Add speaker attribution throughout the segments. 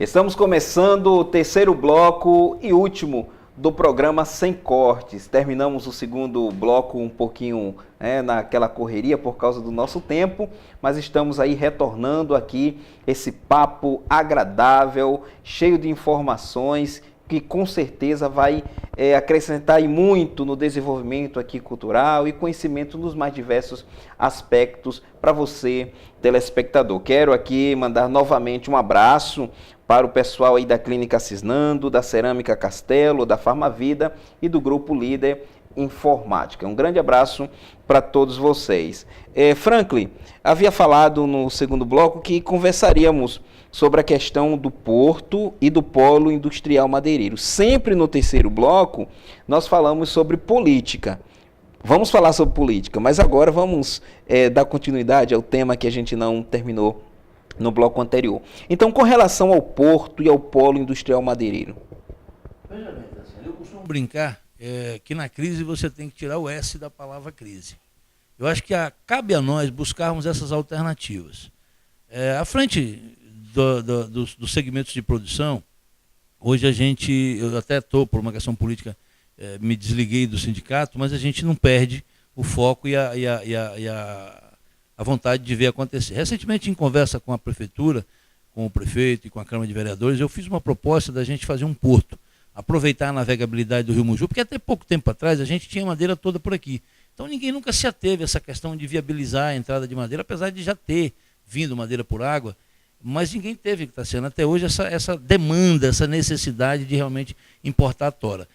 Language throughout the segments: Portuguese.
Speaker 1: Estamos começando o terceiro bloco e último do programa Sem Cortes. Terminamos o segundo bloco um pouquinho naquela correria por causa do nosso tempo, mas estamos aí retornando aqui esse papo agradável, cheio de informações, que com certeza vai acrescentar aí muito no desenvolvimento aqui cultural e conhecimento nos mais diversos aspectos para você, telespectador. Quero aqui mandar novamente um abraço para o pessoal aí da Clínica Cisnando, da Cerâmica Castelo, da Farmavida e do Grupo Líder Informática. Um grande abraço para todos vocês. Franklin, havia falado no segundo bloco que conversaríamos sobre a questão do porto e do polo industrial madeireiro. Sempre no terceiro bloco, nós falamos sobre política. Vamos falar sobre política, mas agora vamos dar continuidade ao tema que a gente não terminou no bloco anterior. Então, com relação ao porto e ao polo industrial madeireiro.
Speaker 2: Veja bem, eu costumo brincar que na crise você tem que tirar o S da palavra crise. Eu acho que cabe a nós buscarmos essas alternativas. À frente dos segmentos de produção, hoje eu até estou, por uma questão política, me desliguei do sindicato, mas a gente não perde o foco e a vontade de ver acontecer. Recentemente, em conversa com a prefeitura, com o prefeito e com a Câmara de Vereadores, eu fiz uma proposta da gente fazer um porto, aproveitar a navegabilidade do Rio Muju, porque até pouco tempo atrás a gente tinha madeira toda por aqui. Então ninguém nunca se ateve a essa questão de viabilizar a entrada de madeira, apesar de já ter vindo madeira por água, mas ninguém teve que estar sendo até hoje essa demanda, essa necessidade de realmente importar a tora.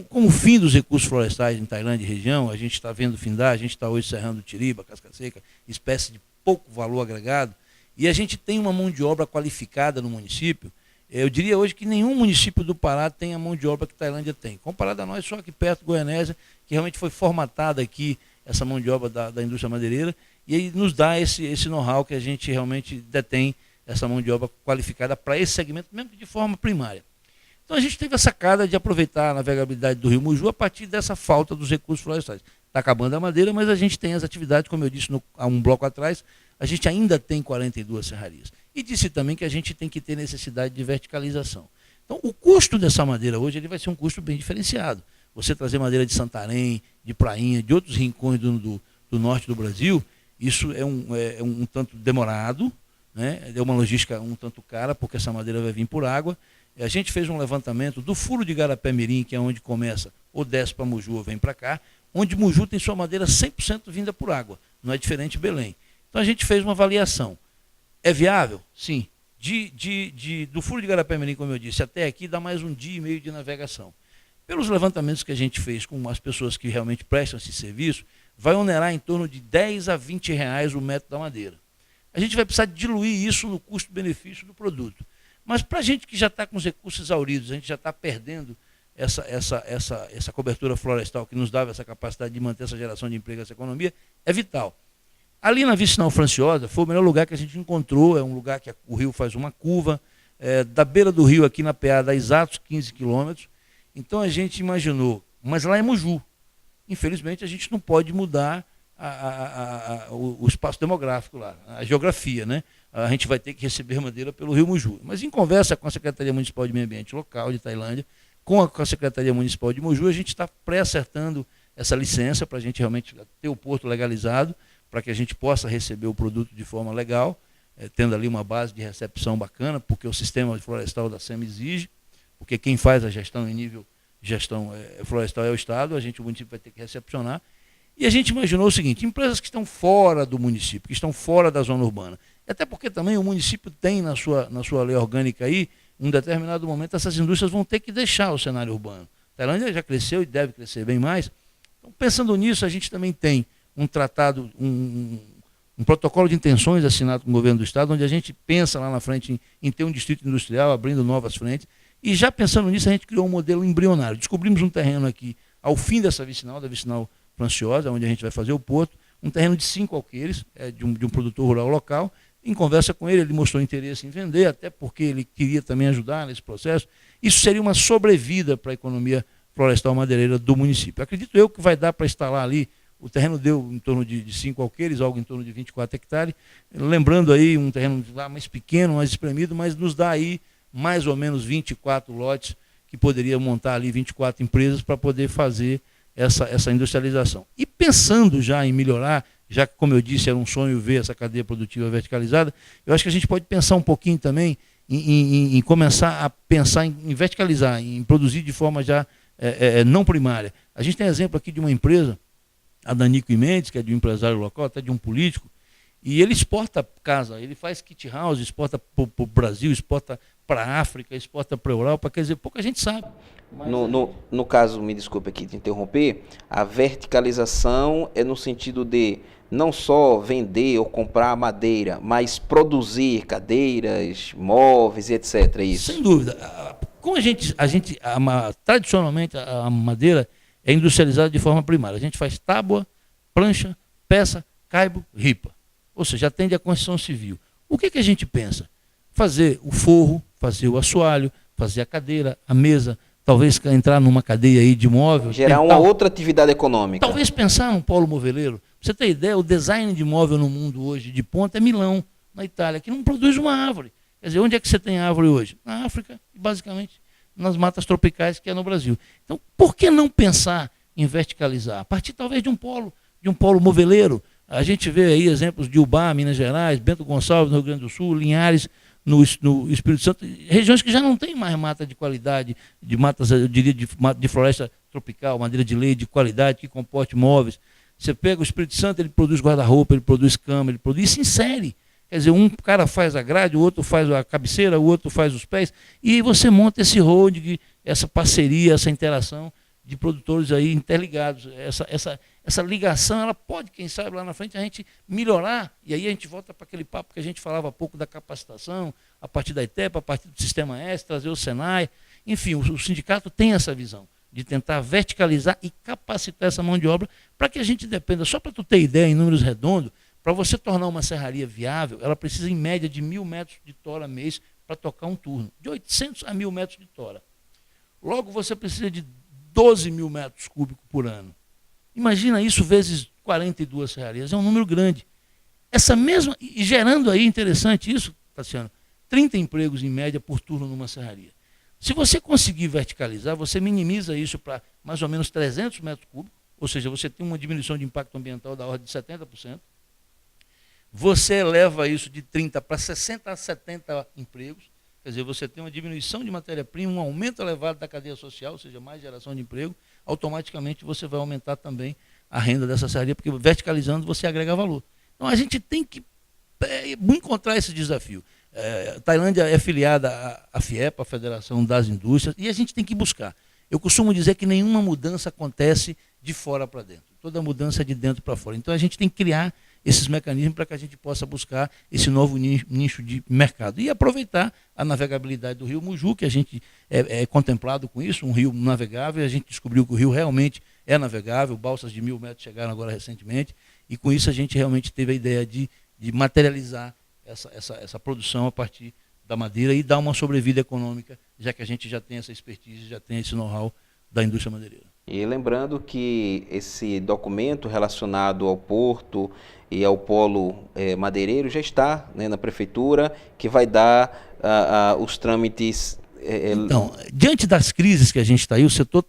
Speaker 2: Com o fim dos recursos florestais em Tailândia e região, a gente está vendo findar, a gente está hoje serrando tiriba, casca seca, espécie de pouco valor agregado, e a gente tem uma mão de obra qualificada no município. Eu diria hoje que nenhum município do Pará tem a mão de obra que Tailândia tem. Comparado a nós, só aqui perto, Goianésia, que realmente foi formatada aqui essa mão de obra da indústria madeireira, e aí nos dá esse know-how que a gente realmente detém, essa mão de obra qualificada para esse segmento, mesmo que de forma primária. Então a gente teve a sacada de aproveitar a navegabilidade do Rio Muju a partir dessa falta dos recursos florestais. Está acabando a madeira, mas a gente tem as atividades, como eu disse há um bloco atrás, a gente ainda tem 42 serrarias. E disse também que a gente tem que ter necessidade de verticalização. Então o custo dessa madeira hoje ele vai ser um custo bem diferenciado. Você trazer madeira de Santarém, de Prainha, de outros rincões do norte do Brasil, isso é um tanto demorado, né? É uma logística um tanto cara, porque essa madeira vai vir por água. A gente fez um levantamento do Furo de Garapé-Mirim, que é onde começa, ou desce para Muju ou vem para cá, onde Muju tem sua madeira 100% vinda por água, não é diferente de Belém. Então a gente fez uma avaliação. É viável? Sim. Do Furo de Garapé-Mirim, como eu disse, até aqui dá mais um dia e meio de navegação. Pelos levantamentos que a gente fez com as pessoas que realmente prestam esse serviço, vai onerar em torno de 10 a 20 reais o metro da madeira. A gente vai precisar diluir isso no custo-benefício do produto. Mas para a gente que já está com os recursos exauridos, a gente já está perdendo essa cobertura florestal que nos dava essa capacidade de manter essa geração de emprego, essa economia, é vital. Ali na Vicinal Franciosa foi o melhor lugar que a gente encontrou, é um lugar que o rio faz uma curva, da beira do rio aqui na PA dá exatos 15 quilômetros, então a gente imaginou, mas lá é Muju. Infelizmente a gente não pode mudar o espaço demográfico lá, a geografia, né? A gente vai ter que receber madeira pelo Rio Muju. Mas em conversa com a Secretaria Municipal de Meio Ambiente Local de Tailândia, com a Secretaria Municipal de Muju, a gente está pré-acertando essa licença para a gente realmente ter o porto legalizado, para que a gente possa receber o produto de forma legal, tendo ali uma base de recepção bacana, porque o sistema florestal da SEMA exige, porque quem faz a gestão em nível de gestão florestal é o Estado, o município vai ter que recepcionar. E a gente imaginou o seguinte, empresas que estão fora do município, que estão fora da zona urbana, até porque também o município tem na sua lei orgânica aí, em um determinado momento essas indústrias vão ter que deixar o cenário urbano. A Tailândia já cresceu e deve crescer bem mais. Então, pensando nisso, a gente também tem um tratado, um protocolo de intenções assinado com o governo do Estado, onde a gente pensa lá na frente em ter um distrito industrial, abrindo novas frentes. E já pensando nisso, a gente criou um modelo embrionário. Descobrimos um terreno aqui, ao fim dessa vicinal, da Vicinal Franciosa, onde a gente vai fazer o porto, um terreno de 5 alqueires, de um produtor rural local. Em conversa com ele, ele mostrou interesse em vender, até porque ele queria também ajudar nesse processo. Isso seria uma sobrevida para a economia florestal madeireira do município. Acredito eu que vai dar para instalar ali, o terreno deu em torno de 5 alqueires, algo em torno de 24 hectares, lembrando aí um terreno lá mais pequeno, mais espremido, mas nos dá aí mais ou menos 24 lotes, que poderia montar ali 24 empresas para poder fazer essa industrialização. E pensando já em melhorar, já que, como eu disse, era um sonho ver essa cadeia produtiva verticalizada, eu acho que a gente pode pensar um pouquinho também em começar a pensar em verticalizar, em produzir de forma já não primária. A gente tem exemplo aqui de uma empresa, a Danico e Mendes, que é de um empresário local, até de um político, e ele exporta casa, ele faz kit house, exporta para o Brasil, exporta para a África, exporta para a Europa, quer dizer, pouca gente sabe.
Speaker 1: No caso, me desculpe aqui te interromper, a verticalização é no sentido de não só vender ou comprar madeira, mas produzir cadeiras, móveis e etc. Isso.
Speaker 2: Sem dúvida. Como tradicionalmente a madeira é industrializada de forma primária. A gente faz tábua, prancha, peça, caibo, ripa. Ou seja, atende à construção civil. O que a gente pensa? Fazer o forro, fazer o assoalho, fazer a cadeira, a mesa, talvez entrar numa cadeia aí de móvel.
Speaker 1: Gerar uma outra atividade econômica.
Speaker 2: Talvez pensar num polo moveleiro. Pra você ter ideia, o design de móvel no mundo hoje de ponta é Milão, na Itália, que não produz uma árvore. Quer dizer, onde é que você tem árvore hoje? Na África e basicamente nas matas tropicais, que é no Brasil. Então, por que não pensar em verticalizar? A partir talvez de um polo moveleiro. A gente vê aí exemplos de Ubá, Minas Gerais, Bento Gonçalves, no Rio Grande do Sul, Linhares, no Espírito Santo, regiões que já não tem mais mata de qualidade, de matas, eu diria, de floresta tropical, madeira de lei de qualidade, que comporte móveis. Você pega o Espírito Santo, ele produz guarda-roupa, ele produz cama, ele produz, e se insere. Quer dizer, um cara faz a grade, o outro faz a cabeceira, o outro faz os pés, e você monta esse holding, essa parceria, essa interação de produtores aí interligados. Essa ligação, ela pode, quem sabe, lá na frente a gente melhorar, e aí a gente volta para aquele papo que a gente falava há pouco da capacitação, a partir da ITEPA, a partir do Sistema S, trazer o Senai. Enfim, o sindicato tem essa visão de tentar verticalizar e capacitar essa mão de obra para que a gente dependa. Só para tu ter ideia, em números redondos, para você tornar uma serraria viável, ela precisa em média de 1.000 metros de tora mês para tocar um turno, de 800 a 1.000 metros de tora. Logo, você precisa de 12.000 metros cúbicos por ano. Imagina isso vezes 42 serrarias, é um número grande. Essa mesma, e gerando aí, interessante isso, Tassiano, 30 empregos em média por turno numa serraria. Se você conseguir verticalizar, você minimiza isso para mais ou menos 300 metros cúbicos, ou seja, você tem uma diminuição de impacto ambiental da ordem de 70%. Você eleva isso de 30 para 60 a 70 empregos, quer dizer, você tem uma diminuição de matéria-prima, um aumento elevado da cadeia social, ou seja, mais geração de emprego, automaticamente você vai aumentar também a renda dessa serraria, porque verticalizando você agrega valor. Então a gente tem que encontrar esse desafio. Tailândia é filiada à FIEPA, a Federação das Indústrias, e a gente tem que buscar. Eu costumo dizer que nenhuma mudança acontece de fora para dentro, toda mudança é de dentro para fora. Então a gente tem que criar esses mecanismos para que a gente possa buscar esse novo nicho de mercado. E aproveitar a navegabilidade do rio Muju, que a gente é contemplado com isso, um rio navegável, e a gente descobriu que o rio realmente é navegável, balsas de 1.000 metros chegaram agora recentemente, e com isso a gente realmente teve a ideia de materializar essa produção a partir da madeira e dar uma sobrevida econômica, já que a gente já tem essa expertise, já tem esse know-how da indústria madeireira.
Speaker 1: E lembrando que esse documento relacionado ao porto e ao polo madeireiro já está, né, na prefeitura, que vai dar os trâmites.
Speaker 2: Então, diante das crises que a gente está aí, o setor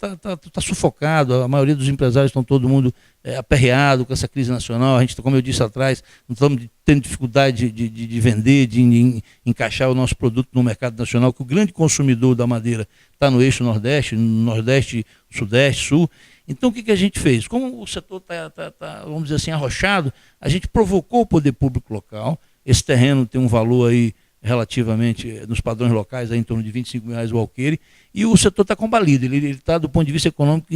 Speaker 2: está sufocado, a maioria dos empresários estão todo mundo aperreado com essa crise nacional. A gente, como eu disse atrás, não estamos tendo dificuldade de vender, de encaixar o nosso produto no mercado nacional, que o grande consumidor da madeira está no eixo Nordeste, Sudeste, Sul. Então, o que a gente fez? Como o setor está, vamos dizer assim, arrochado, a gente provocou o poder público local. Esse terreno tem um valor aí relativamente, nos padrões locais, aí em torno de R$25.000 o alqueire, e o setor está combalido, ele está, do ponto de vista econômico,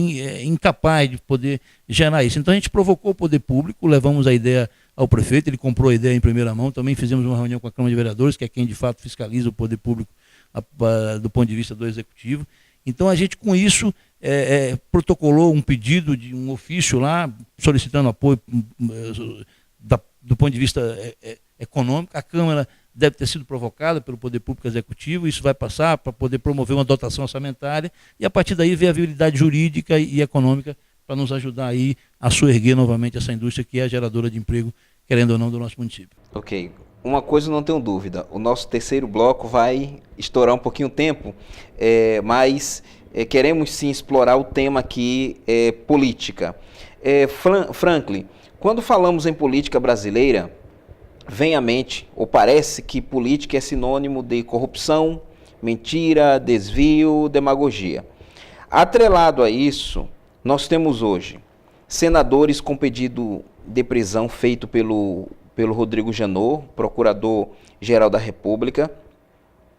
Speaker 2: incapaz de poder gerar isso. Então a gente provocou o poder público, levamos a ideia ao prefeito, ele comprou a ideia em primeira mão, também fizemos uma reunião com a Câmara de Vereadores, que é quem de fato fiscaliza o poder público do ponto de vista do Executivo. Então a gente, com isso, protocolou um pedido de um ofício lá, solicitando apoio do ponto de vista econômico. A Câmara deve ter sido provocada pelo Poder Público Executivo, isso vai passar para poder promover uma dotação orçamentária e a partir daí ver a viabilidade jurídica e econômica para nos ajudar aí a soerguer novamente essa indústria que é a geradora de emprego, querendo ou não, do nosso município.
Speaker 1: Ok. uma coisa eu não tenho dúvida, o nosso terceiro bloco vai estourar um pouquinho o tempo, mas queremos sim explorar o tema aqui, política. Franklin, quando falamos em política brasileira, vem à mente, ou parece que política é sinônimo de corrupção, mentira, desvio, demagogia. Atrelado a isso, nós temos hoje senadores com pedido de prisão feito pelo Rodrigo Janot, procurador-geral da República.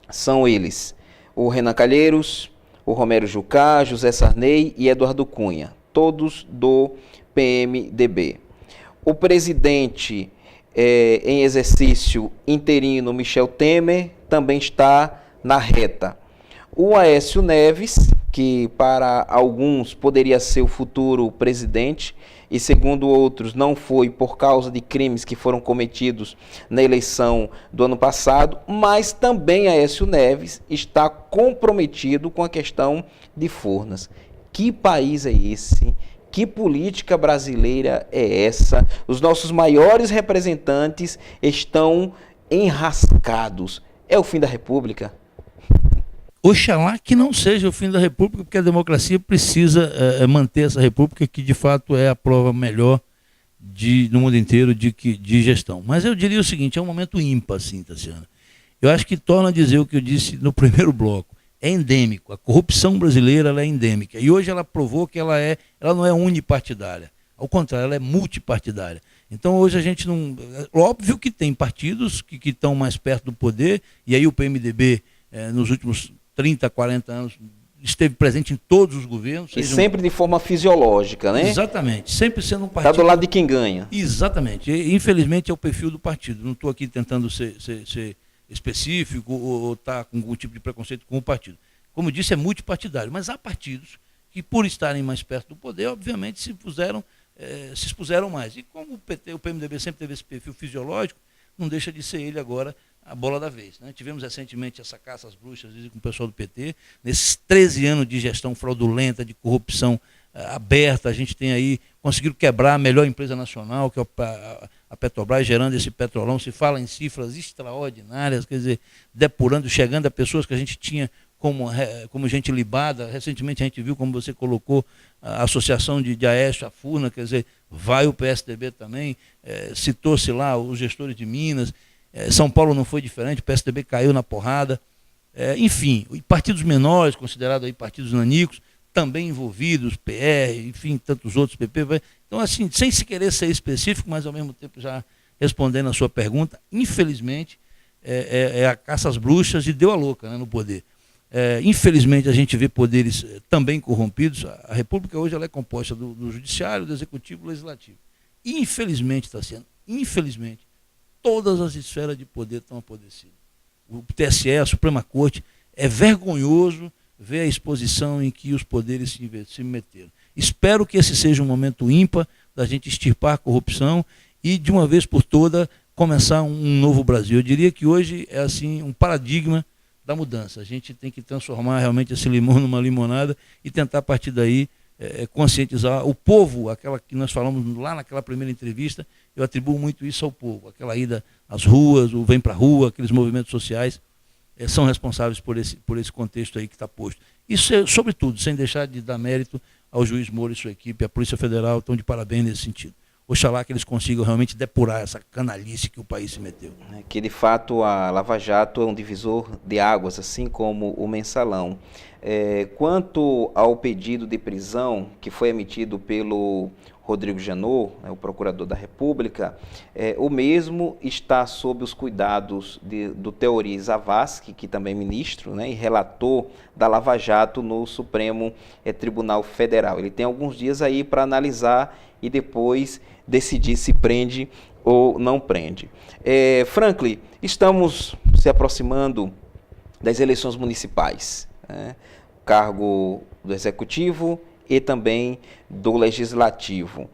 Speaker 1: São eles o Renan Calheiros, o Romero Jucá, José Sarney e Eduardo Cunha, todos do PMDB. O presidente em exercício interino, Michel Temer, também está na reta. O Aécio Neves, que para alguns poderia ser o futuro presidente, e segundo outros não foi por causa de crimes que foram cometidos na eleição do ano passado, mas também Aécio Neves está comprometido com a questão de Furnas. Que país é esse? Que política brasileira é essa? Os nossos maiores representantes estão enrascados. É o fim da República?
Speaker 2: Oxalá que não seja o fim da República, porque a democracia precisa manter essa República, que de fato é a prova melhor no mundo inteiro de gestão. Mas eu diria o seguinte, é um momento ímpar, assim, Tassiana. Eu acho que torna a dizer o que eu disse no primeiro bloco. É endêmico, a corrupção brasileira ela é endêmica. E hoje ela provou que ela não é unipartidária. Ao contrário, ela é multipartidária. Então hoje a gente não... Óbvio que tem partidos que estão mais perto do poder, e aí o PMDB, nos últimos 30, 40 anos, esteve presente em todos os governos.
Speaker 1: E sempre de forma fisiológica, né?
Speaker 2: Exatamente, sempre sendo um partido...
Speaker 1: Está do lado de quem ganha.
Speaker 2: Exatamente, infelizmente é o perfil do partido. Não estou aqui tentando ser específico ou estar com algum tipo de preconceito com o partido. Como disse, é multipartidário, mas há partidos que, por estarem mais perto do poder, obviamente se expuseram mais. E como o PMDB sempre teve esse perfil fisiológico, não deixa de ser ele agora a bola da vez, né? Tivemos recentemente essa caça às bruxas com o pessoal do PT, nesses 13 anos de gestão fraudulenta, de corrupção aberta, a gente tem aí, conseguiram quebrar a melhor empresa nacional, que é a Petrobras, gerando esse petrolão. Se fala em cifras extraordinárias, quer dizer, depurando, chegando a pessoas que a gente tinha como gente libada. Recentemente a gente viu, como você colocou, a associação de Aécio, a Furnas, quer dizer, vai o PSDB também, citou-se lá os gestores de Minas, São Paulo não foi diferente, o PSDB caiu na porrada, enfim, partidos menores, considerados aí partidos nanicos, também envolvidos, PR, enfim, tantos outros, PP. Então, assim, sem se querer ser específico, mas ao mesmo tempo já respondendo a sua pergunta, infelizmente, é a caça às bruxas e deu a louca, né, no poder. Infelizmente, a gente vê poderes também corrompidos. A República hoje ela é composta do Judiciário, do Executivo e do Legislativo. Infelizmente, está sendo, infelizmente, todas as esferas de poder estão apodrecidas. O TSE, a Suprema Corte, é vergonhoso ver a exposição em que os poderes se meteram. Espero que esse seja um momento ímpar da gente extirpar a corrupção e, de uma vez por todas, começar um novo Brasil. Eu diria que hoje é assim um paradigma da mudança. A gente tem que transformar realmente esse limão numa limonada e tentar, a partir daí, conscientizar o povo, aquela que nós falamos lá naquela primeira entrevista. Eu atribuo muito isso ao povo, aquela ida às ruas, o vem para a rua, aqueles movimentos sociais, são responsáveis por esse contexto aí que está posto. Isso, sobretudo, sem deixar de dar mérito ao juiz Moro e sua equipe, a Polícia Federal, estão de parabéns nesse sentido. Oxalá que eles consigam realmente depurar essa canalice que o país se meteu.
Speaker 1: Que, de fato, a Lava Jato é um divisor de águas, assim como o Mensalão. Quanto ao pedido de prisão que foi emitido pelo Rodrigo Janot, o procurador da República, o mesmo está sob os cuidados do Teori Zavascki, que também é ministro, né, e relator da Lava Jato no Supremo Tribunal Federal. Ele tem alguns dias aí para analisar e depois decidir se prende ou não prende. Franklin, estamos se aproximando das eleições municipais, né? Cargo do Executivo e também do Legislativo.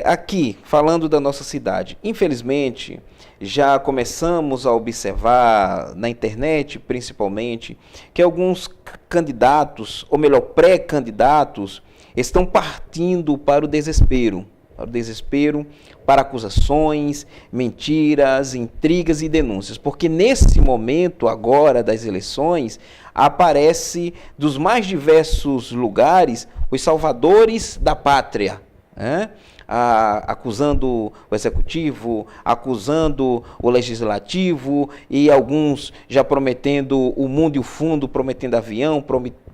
Speaker 1: Aqui, falando da nossa cidade, infelizmente, já começamos a observar, na internet principalmente, que alguns candidatos, ou melhor, pré-candidatos, estão partindo para o desespero. para o desespero, para acusações, mentiras, intrigas e denúncias. Porque nesse momento agora das eleições, aparece dos mais diversos lugares os salvadores da pátria, né? Acusando o executivo, acusando o legislativo e alguns já prometendo o mundo e o fundo, prometendo avião,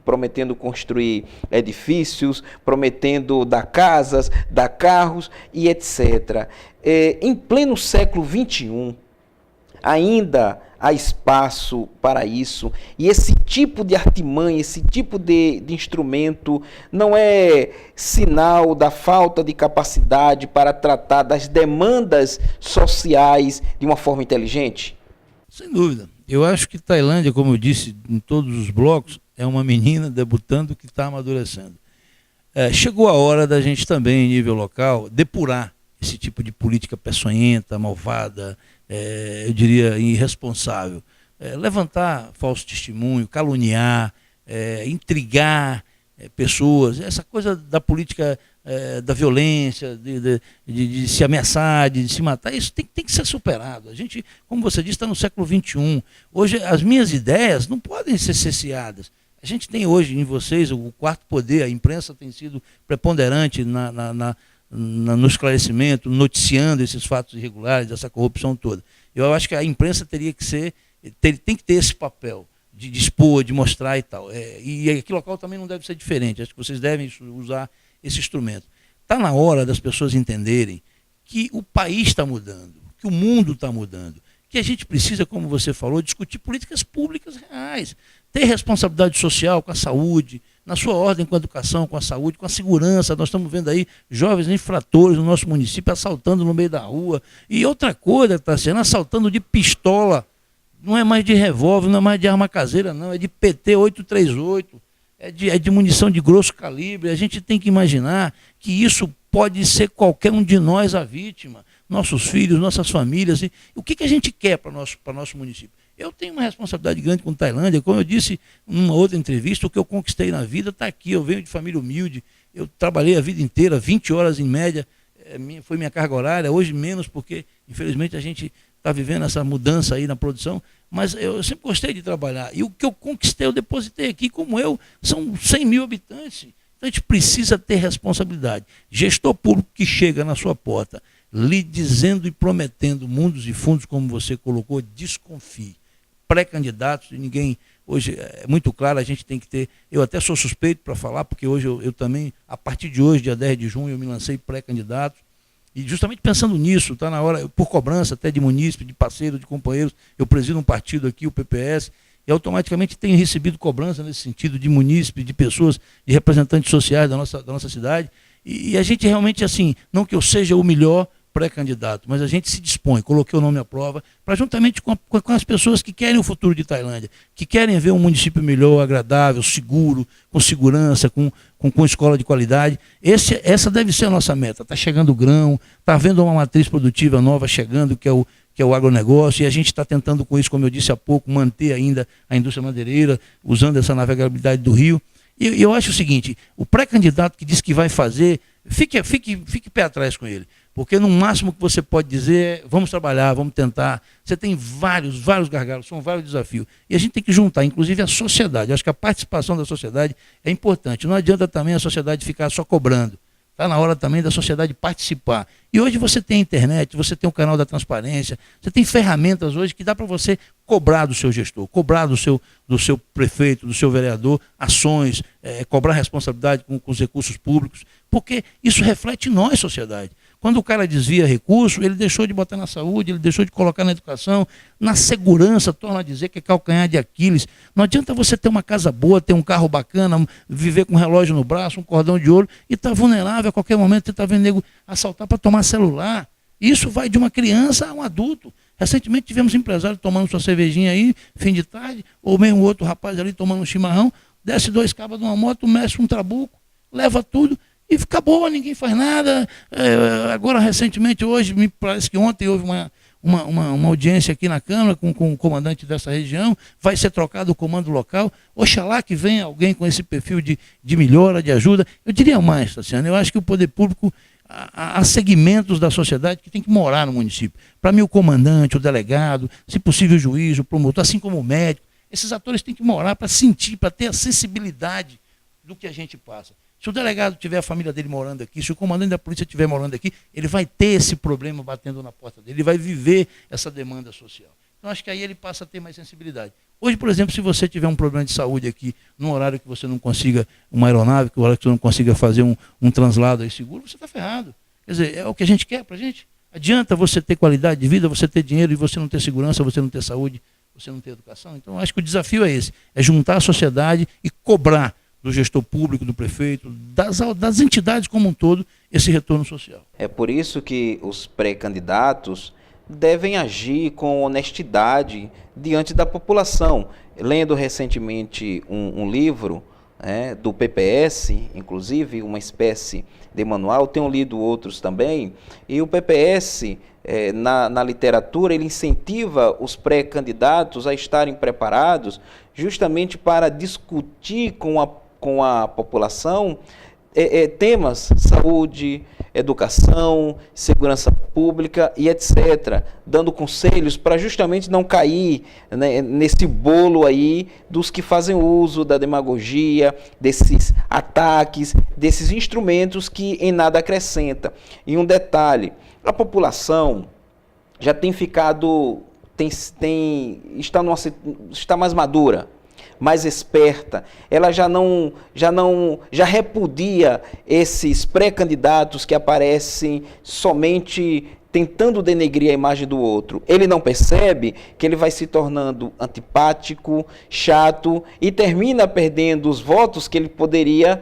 Speaker 1: prometendo construir edifícios, prometendo dar casas, dar carros e etc. Em pleno século XXI, ainda há espaço para isso, e esse tipo de artimanha, esse tipo de instrumento não é sinal da falta de capacidade para tratar das demandas sociais de uma forma inteligente?
Speaker 2: Sem dúvida. Eu acho que Tailândia, como eu disse em todos os blocos, é uma menina debutando que está amadurecendo. Chegou a hora da gente também, em nível local, depurar esse tipo de política peçonhenta, malvada, eu diria irresponsável. Levantar falso testemunho, caluniar, intrigar pessoas, essa coisa da política da violência, de se ameaçar, de se matar, isso tem que ser superado. A gente, como você disse, está no século XXI. Hoje as minhas ideias não podem ser cesseadas. A gente tem hoje em vocês o quarto poder, a imprensa tem sido preponderante no esclarecimento, noticiando esses fatos irregulares, essa corrupção toda. Eu acho que a imprensa tem que ter esse papel de expor, de mostrar e tal. E aqui local também não deve ser diferente, acho que vocês devem usar esse instrumento. Está na hora das pessoas entenderem que o país está mudando, que o mundo está mudando, que a gente precisa, como você falou, discutir políticas públicas reais, ter responsabilidade social com a saúde, na sua ordem com a educação, com a saúde, com a segurança. Nós estamos vendo aí jovens infratores no nosso município assaltando no meio da rua. E outra coisa, Tassiano, assaltando de pistola. Não é mais de revólver, não é mais de arma caseira, não. É de PT 838, é de munição de grosso calibre. A gente tem que imaginar que isso pode ser qualquer um de nós a vítima. Nossos filhos, nossas famílias. E o que a gente quer para o nosso município? Eu tenho uma responsabilidade grande com Tailândia. Como eu disse em uma outra entrevista, o que eu conquistei na vida está aqui. Eu venho de família humilde, eu trabalhei a vida inteira, 20 horas em média, foi minha carga horária, hoje menos, porque infelizmente a gente está vivendo essa mudança aí na produção, mas eu sempre gostei de trabalhar. E o que eu conquistei, eu depositei aqui, como são 100 mil habitantes. Então a gente precisa ter responsabilidade. Gestor público que chega na sua porta, lhe dizendo e prometendo mundos e fundos, como você colocou, desconfie. Pré-candidatos, e ninguém, hoje é muito claro, a gente tem que ter, eu até sou suspeito para falar, porque hoje eu também, a partir de hoje, dia 10 de junho, eu me lancei pré-candidato, e justamente pensando nisso, está na hora, por cobrança até de munícipe, de parceiro, de companheiros, eu presido um partido aqui, o PPS, e automaticamente tenho recebido cobrança nesse sentido de munícipe, de pessoas, de representantes sociais da nossa cidade, e a gente realmente, assim, não que eu seja o melhor pré-candidato, mas a gente se dispõe, coloquei o nome à prova, para juntamente com as pessoas que querem o futuro de Tailândia, que querem ver um município melhor, agradável, seguro, com segurança, com escola de qualidade. Essa deve ser a nossa meta. Está chegando o grão, está havendo uma matriz produtiva nova chegando, que é o agronegócio, e a gente está tentando com isso, como eu disse há pouco, manter ainda a indústria madeireira, usando essa navegabilidade do rio. E eu acho o seguinte, o pré-candidato que diz que vai fazer, fique pé atrás com ele. Porque no máximo que você pode dizer é, vamos trabalhar, vamos tentar. Você tem vários gargalos, são vários desafios. E a gente tem que juntar, inclusive, a sociedade. Eu acho que a participação da sociedade é importante. Não adianta também a sociedade ficar só cobrando. Está na hora também da sociedade participar. E hoje você tem a internet, você tem o canal da transparência, você tem ferramentas hoje que dá para você cobrar do seu gestor, cobrar do seu prefeito, do seu vereador, ações, cobrar responsabilidade com os recursos públicos, porque isso reflete em nós, sociedade. Quando o cara desvia recurso, ele deixou de botar na saúde, ele deixou de colocar na educação, na segurança, torna a dizer que é calcanhar de Aquiles. Não adianta você ter uma casa boa, ter um carro bacana, viver com um relógio no braço, um cordão de ouro, e estar vulnerável a qualquer momento, você está vendo nego assaltar para tomar celular. Isso vai de uma criança a um adulto. Recentemente tivemos empresário tomando sua cervejinha aí, fim de tarde, ou mesmo outro rapaz ali tomando um chimarrão, desce 2 cabas de uma moto, mexe um trabuco, leva tudo, e acabou, ninguém faz nada. Agora, recentemente, hoje, me parece que ontem houve uma audiência aqui na Câmara com o comandante dessa região, vai ser trocado o comando local. Oxalá que venha alguém com esse perfil de melhora, de ajuda. Eu diria mais, Tassiano, eu acho que o poder público, há segmentos da sociedade que tem que morar no município. Para mim, o comandante, o delegado, se possível o juiz, o promotor, assim como o médico, esses atores têm que morar para sentir, para ter a sensibilidade do que a gente passa. Se o delegado tiver a família dele morando aqui, se o comandante da polícia estiver morando aqui, ele vai ter esse problema batendo na porta dele, ele vai viver essa demanda social. Então, acho que aí ele passa a ter mais sensibilidade. Hoje, por exemplo, se você tiver um problema de saúde aqui, num horário que você não consiga uma aeronave, que horário que você não consiga fazer um translado aí seguro, você está ferrado. Quer dizer, é o que a gente quer para a gente. Adianta você ter qualidade de vida, você ter dinheiro e você não ter segurança, você não ter saúde, você não ter educação. Então, acho que o desafio é esse, é juntar a sociedade e cobrar do gestor público, do prefeito, das entidades como um todo, esse retorno social.
Speaker 1: É por isso que os pré-candidatos devem agir com honestidade diante da população. Lendo recentemente um livro do PPS, inclusive uma espécie de manual, tenho lido outros também, e o PPS, na literatura, ele incentiva os pré-candidatos a estarem preparados justamente para discutir com a população temas, saúde, educação, segurança pública e etc., dando conselhos para justamente não cair, né, nesse bolo aí dos que fazem uso da demagogia, desses ataques, desses instrumentos que em nada acrescenta. E um detalhe, a população já tem ficado, está mais madura, mais esperta, ela já repudia esses pré-candidatos que aparecem somente tentando denegrir a imagem do outro. Ele não percebe que ele vai se tornando antipático, chato e termina perdendo os votos que ele poderia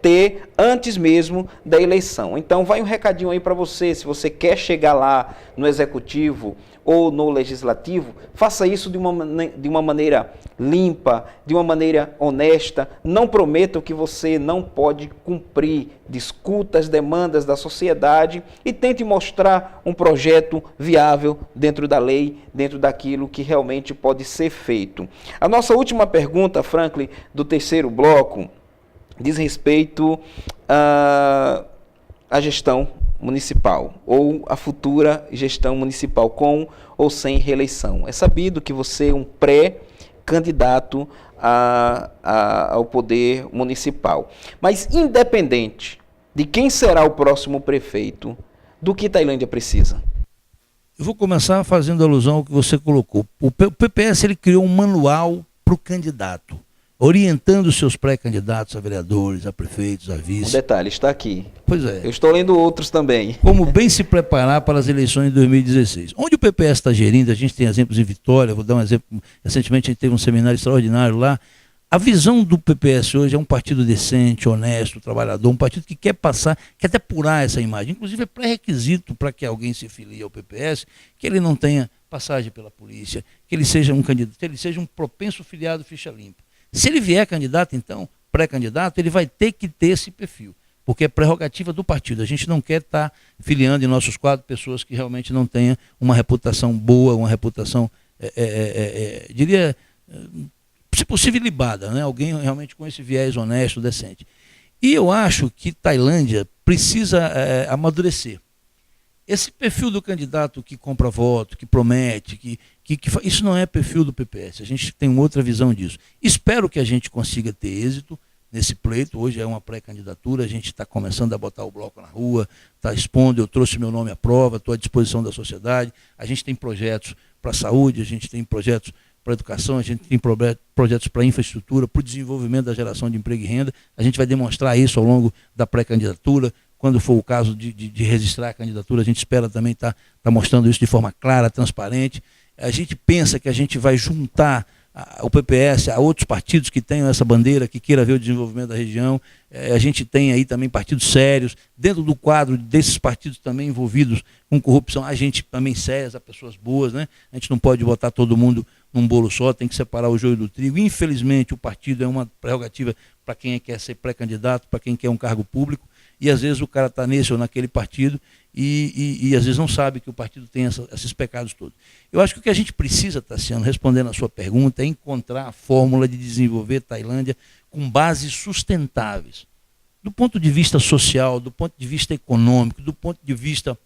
Speaker 1: ter antes mesmo da eleição. Então vai um recadinho aí para você, se você quer chegar lá no executivo ou no legislativo, faça isso de uma maneira limpa, de uma maneira honesta. Não prometa o que você não pode cumprir. Discuta as demandas da sociedade e tente mostrar um projeto viável dentro da lei, dentro daquilo que realmente pode ser feito. A nossa última pergunta, Franklin, do terceiro bloco, diz respeito à gestão municipal, ou a futura gestão municipal, com ou sem reeleição. É sabido que você é um pré-candidato ao poder municipal. Mas, independente de quem será o próximo prefeito, do que Tailândia precisa?
Speaker 2: Eu vou começar fazendo alusão ao que você colocou. O PPS ele criou um manual para o candidato, orientando os seus pré-candidatos a vereadores, a prefeitos, a vice.
Speaker 1: Um detalhe, está aqui.
Speaker 2: Pois é.
Speaker 1: Eu estou lendo outros também.
Speaker 2: Como bem se preparar para as eleições de 2016. Onde o PPS está gerindo, a gente tem exemplos em Vitória, vou dar um exemplo, recentemente a gente teve um seminário extraordinário lá. A visão do PPS hoje é um partido decente, honesto, trabalhador, um partido que quer passar, quer depurar essa imagem. Inclusive é pré-requisito para que alguém se filie ao PPS, que ele não tenha passagem pela polícia, que ele seja um candidato, que ele seja um propenso filiado ficha limpa. Se ele vier candidato, então, pré-candidato, ele vai ter que ter esse perfil, porque é prerrogativa do partido. A gente não quer estar filiando em nossos quadros pessoas que realmente não tenham uma reputação boa, uma reputação, diria, se possível, libada, né? Alguém realmente com esse viés honesto, decente. E eu acho que Tailândia precisa amadurecer. Esse perfil do candidato que compra voto, que promete, isso não é perfil do PPS. A gente tem outra visão disso. Espero que a gente consiga ter êxito nesse pleito. Hoje é uma pré-candidatura, a gente está começando a botar o bloco na rua, está expondo, eu trouxe meu nome à prova, estou à disposição da sociedade. A gente tem projetos para a saúde, a gente tem projetos para a educação, a gente tem projetos para a infraestrutura, para o desenvolvimento da geração de emprego e renda. A gente vai demonstrar isso ao longo da pré-candidatura. Quando for o caso de registrar a candidatura, a gente espera também estar mostrando isso de forma clara, transparente. A gente pensa que a gente vai juntar o PPS a outros partidos que tenham essa bandeira, que queira ver o desenvolvimento da região. A gente tem aí também partidos sérios. Dentro do quadro desses partidos também envolvidos com corrupção, a gente também sérias, há pessoas boas, né? A gente não pode botar todo mundo num bolo só, tem que separar o joio do trigo. Infelizmente, o partido é uma prerrogativa para quem quer ser pré-candidato, para quem quer um cargo público. E às vezes o cara está nesse ou naquele partido e às vezes não sabe que o partido tem esses pecados todos. Eu acho que o que a gente precisa, Tassiano, respondendo a sua pergunta, é encontrar a fórmula de desenvolver Tailândia com bases sustentáveis. do ponto de vista social, do ponto de vista econômico, do ponto de vista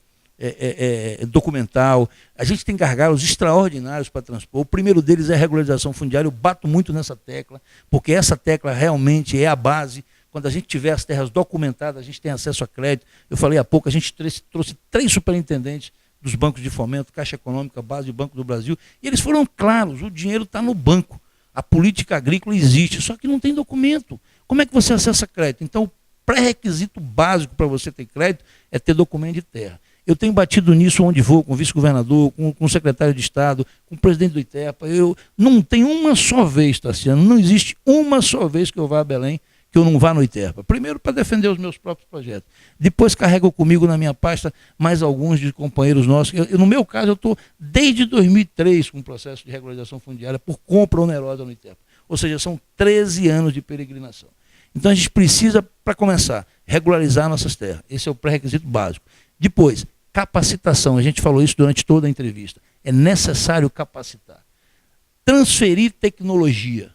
Speaker 2: documental. A gente tem gargalos extraordinários para transpor. O primeiro deles é a regularização fundiária. Eu bato muito nessa tecla, porque essa tecla realmente é a base. Quando a gente tiver as terras documentadas, a gente tem acesso a crédito. Eu falei há pouco, a gente trouxe 3 superintendentes dos bancos de fomento, Caixa Econômica, Base e Banco do Brasil, e eles foram claros: o dinheiro está no banco, a política agrícola existe, só que não tem documento. Como é que você acessa crédito? Então, o pré-requisito básico para você ter crédito é ter documento de terra. Eu tenho batido nisso onde vou, com o vice-governador, com o secretário de Estado, com o presidente do ITEPA. Eu não tenho uma só vez, Tassiano, não existe uma só vez que eu vá a Belém que eu não vá no ITEPA. Primeiro, para defender os meus próprios projetos. Depois, carrego comigo na minha pasta mais alguns de companheiros nossos. No meu caso, eu estou desde 2003 com o processo de regularização fundiária por compra onerosa no ITEPA. Ou seja, são 13 anos de peregrinação. Então, a gente precisa, para começar, regularizar nossas terras. Esse é o pré-requisito básico. Depois, capacitação. A gente falou isso durante toda a entrevista. É necessário capacitar. Transferir tecnologia.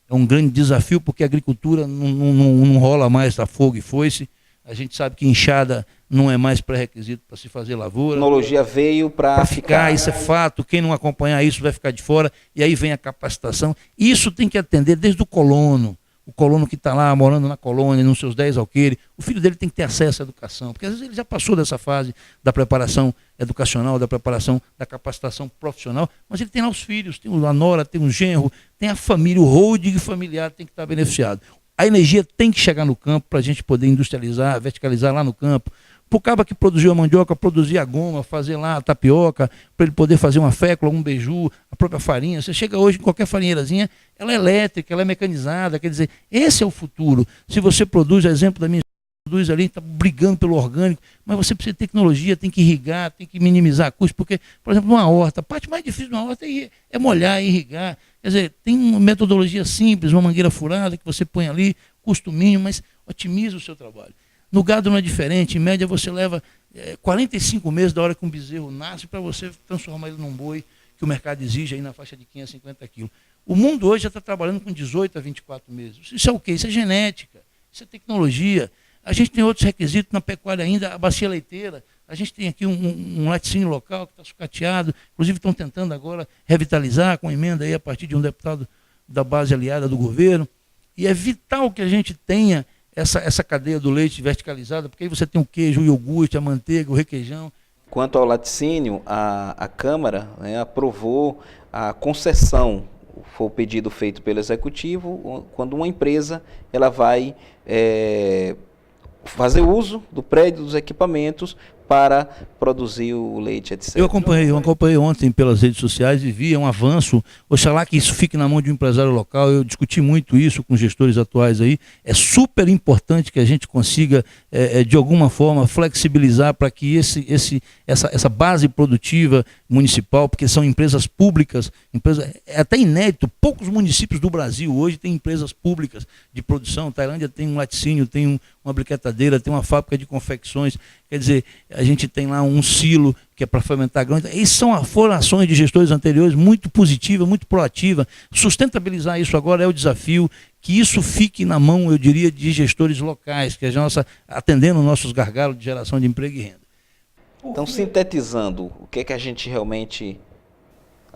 Speaker 2: É um grande desafio, porque a agricultura não rola mais a fogo e foice. A gente sabe que enxada não é mais pré-requisito para se fazer lavoura.
Speaker 1: A tecnologia veio para ficar.
Speaker 2: Isso é fato. Quem não acompanhar isso vai ficar de fora. E aí vem a capacitação. Isso tem que atender desde o colono. O colono que está lá morando na colônia, nos seus 10 alqueires, o filho dele tem que ter acesso à educação, porque às vezes ele já passou dessa fase da preparação educacional, da preparação, da capacitação profissional, mas ele tem lá os filhos, tem a nora, tem o genro, tem a família, o holding familiar tem que estar beneficiado. A energia tem que chegar no campo para a gente poder industrializar, verticalizar lá no campo. Para o cabo que produziu a mandioca, produzir a goma, fazer lá a tapioca, para ele poder fazer uma fécula, um beiju, a própria farinha. Você chega hoje em qualquer farinheirazinha, ela é elétrica, ela é mecanizada. Quer dizer, esse é o futuro. Se você produz, a exemplo da minha produz ali, está brigando pelo orgânico, mas você precisa de tecnologia, tem que irrigar, tem que minimizar custos, porque, por exemplo, numa horta, a parte mais difícil de uma horta é molhar, irrigar. Quer dizer, tem uma metodologia simples, uma mangueira furada que você põe ali, custo mínimo, mas otimiza o seu trabalho. No gado não é diferente, em média você leva 45 meses da hora que um bezerro nasce para você transformar ele num boi que o mercado exige aí na faixa de 550 quilos. O mundo hoje já está trabalhando com 18 a 24 meses. Isso é o quê? Isso é genética, isso é tecnologia. A gente tem outros requisitos na pecuária ainda, a bacia leiteira. A gente tem aqui um laticínio local que está sucateado, inclusive estão tentando agora revitalizar com emenda aí a partir de um deputado da base aliada do governo. E é vital que a gente tenha essa cadeia do leite verticalizada, porque aí você tem o queijo, o iogurte, a manteiga, o requeijão.
Speaker 1: Quanto ao laticínio, a Câmara, né, aprovou a concessão, foi o pedido feito pelo Executivo, quando uma empresa ela vai fazer uso do prédio, dos equipamentos, para produzir o leite, etc.
Speaker 2: Eu acompanhei ontem pelas redes sociais e vi um avanço. Oxalá que isso fique na mão de um empresário local. Eu discuti muito isso com os gestores atuais aí. É super importante que a gente consiga, de alguma forma, flexibilizar para que essa base produtiva municipal, porque são empresas públicas, é até inédito, poucos municípios do Brasil hoje têm empresas públicas de produção. Tailândia tem um laticínio, tem uma briquetadeira, tem uma fábrica de confecções. Quer dizer, a gente tem lá um silo que é para fermentar grãos. Isso foram ações de gestores anteriores muito positivas, muito proativas. Sustentabilizar isso agora é o desafio, que isso fique na mão, eu diria, de gestores locais, que atendendo nossos gargalos de geração de emprego e renda.
Speaker 1: Então, sintetizando, o que é que a gente realmente...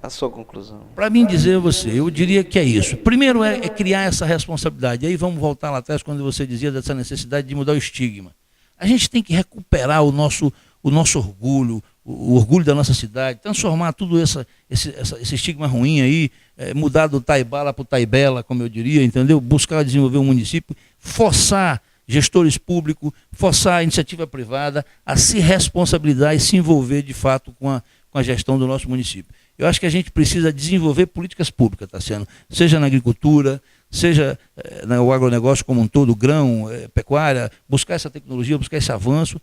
Speaker 1: A sua conclusão.
Speaker 2: Para mim dizer a você, eu diria que é isso. Primeiro é criar essa responsabilidade. Aí vamos voltar lá atrás quando você dizia dessa necessidade de mudar o estigma. A gente tem que recuperar o nosso orgulho, o orgulho da nossa cidade, transformar tudo esse estigma ruim aí, mudar do Taibala para o Taibela, como eu diria, entendeu? Buscar desenvolver um município, forçar gestores públicos, forçar a iniciativa privada a se responsabilizar e se envolver de fato com a gestão do nosso município. Eu acho que a gente precisa desenvolver políticas públicas, Tassiano, seja na agricultura, seja no agronegócio como um todo, grão, pecuária, buscar essa tecnologia, buscar esse avanço.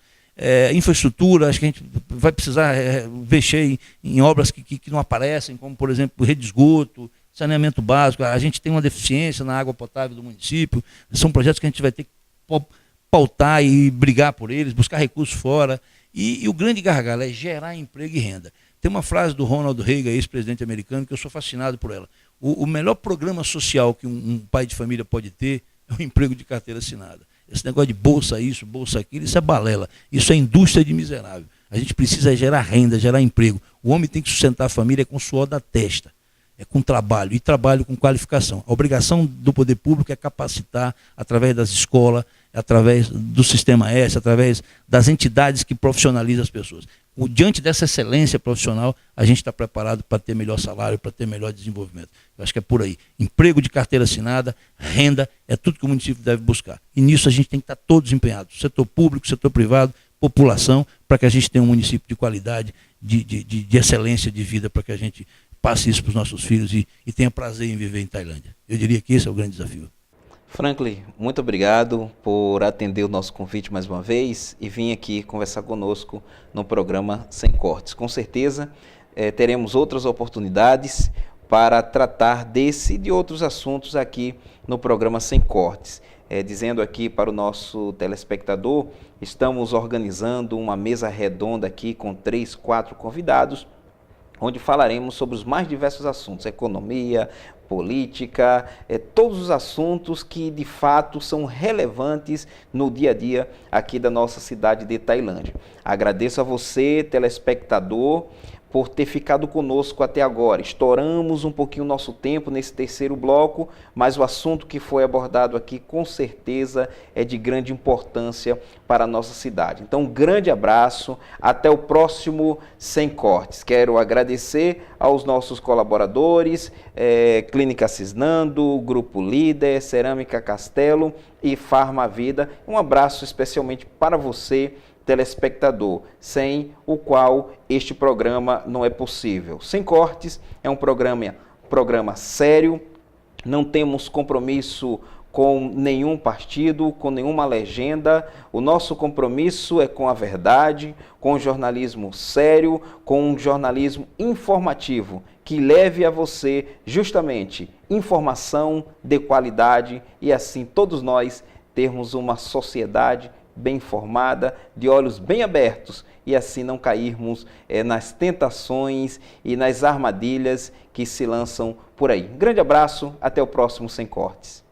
Speaker 2: Infraestrutura, acho que a gente vai precisar mexer em obras que não aparecem, como, por exemplo, rede de esgoto, saneamento básico. A gente tem uma deficiência na água potável do município. São projetos que a gente vai ter que pautar e brigar por eles, buscar recursos fora. E o grande gargalo é gerar emprego e renda. Tem uma frase do Ronald Reagan, ex-presidente americano, que eu sou fascinado por ela. O melhor programa social que um pai de família pode ter é o emprego de carteira assinada. Esse negócio de bolsa isso, bolsa aquilo, isso é balela. Isso é indústria de miserável. A gente precisa gerar renda, gerar emprego. O homem tem que sustentar a família com o suor da testa, é com trabalho, e trabalho com qualificação. A obrigação do poder público é capacitar através das escolas, através do Sistema S, através das entidades que profissionalizam as pessoas. Diante dessa excelência profissional, a gente está preparado para ter melhor salário, para ter melhor desenvolvimento. Eu acho que é por aí. Emprego de carteira assinada, renda, é tudo que o município deve buscar. E nisso a gente tem que estar todos empenhados, setor público, setor privado, população, para que a gente tenha um município de qualidade, de excelência de vida, para que a gente passe isso para os nossos filhos e tenha prazer em viver em Tailândia. Eu diria que esse é o grande desafio.
Speaker 1: Franklin, muito obrigado por atender o nosso convite mais uma vez e vir aqui conversar conosco no programa Sem Cortes. Com certeza teremos outras oportunidades para tratar desse e de outros assuntos aqui no programa Sem Cortes. Dizendo aqui para o nosso telespectador, estamos organizando uma mesa redonda aqui com 3, 4 convidados, onde falaremos sobre os mais diversos assuntos, economia, política, todos os assuntos que de fato são relevantes no dia a dia aqui da nossa cidade de Tailândia. Agradeço a você, telespectador, por ter ficado conosco até agora. Estouramos um pouquinho o nosso tempo nesse terceiro bloco, mas o assunto que foi abordado aqui com certeza é de grande importância para a nossa cidade. Então, um grande abraço, até o próximo Sem Cortes. Quero agradecer aos nossos colaboradores, Clínica Cisnando, Grupo Líder, Cerâmica Castelo e Farma Vida. Um abraço especialmente para você, telespectador, sem o qual este programa não é possível. Sem Cortes é um programa sério, não temos compromisso com nenhum partido, com nenhuma legenda. O nosso compromisso é com a verdade, com o jornalismo sério, com um jornalismo informativo, que leve a você justamente informação de qualidade e assim todos nós termos uma sociedade bem informada, de olhos bem abertos e assim não cairmos nas tentações e nas armadilhas que se lançam por aí. Um grande abraço, até o próximo Sem Cortes.